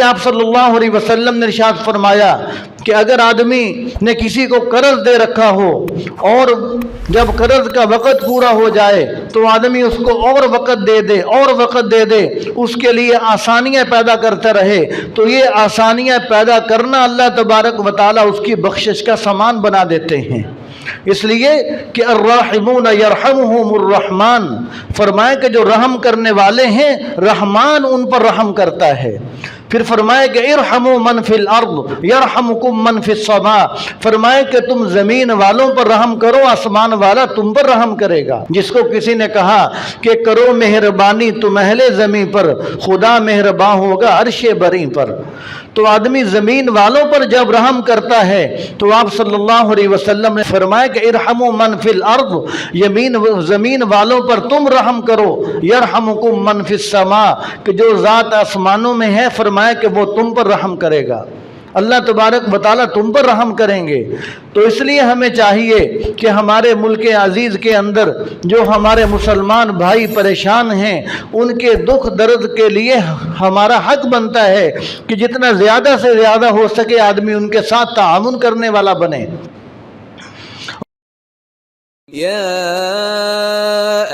آپ صلی اللہ علیہ وسلم نے ارشاد فرمایا کہ اگر آدمی نے کسی کو قرض دے رکھا ہو اور جب قرض کا وقت پورا ہو جائے تو آدمی اس کو اور وقت دے دے اور وقت دے دے، اس کے لیے آسانیاں پیدا کرتا رہے، تو یہ آسانیاں پیدا کرنا اللہ تبارک و تعالیٰ اس کی بخشش کا سامان بنا دیتے ہیں۔ اس لیے کہ الراحمون یرحمہم الرحمن، فرمائے کہ جو رحم کرنے والے ہیں رحمان ان پر رحم کرتا ہے۔ پھر فرمائے کہ ارحموا من فی الارض یرحمکم من فی السماء، فرمائے کہ تم زمین والوں پر رحم کرو، آسمان والا تم پر رحم کرے گا۔ جس کو کسی نے کہا کہ کرو مہربانی تم اہل زمین پر، خدا مہرباں ہوگا عرش بری پر، تو آدمی زمین والوں پر جب رحم کرتا ہے تو آپ صلی اللہ علیہ وسلم نے فرمایا کہ ارحموا من فی الارض، زمین والوں پر تم رحم کرو، یرحمکم من فی السماء، کہ جو ذات آسمانوں میں ہے فرمایا کہ وہ تم پر رحم کرے گا، اللہ تبارک و تعالیٰ تم پر رحم کریں گے۔ تو اس لیے ہمیں چاہیے کہ ہمارے ملک عزیز کے اندر جو ہمارے مسلمان بھائی پریشان ہیں ان کے دکھ درد کے لیے ہمارا حق بنتا ہے کہ جتنا زیادہ سے زیادہ ہو سکے آدمی ان کے ساتھ تعاون کرنے والا بنے۔ يا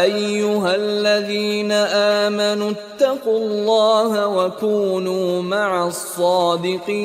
أيها الذين آمنوا اتقوا الله وكونوا مع الصادقين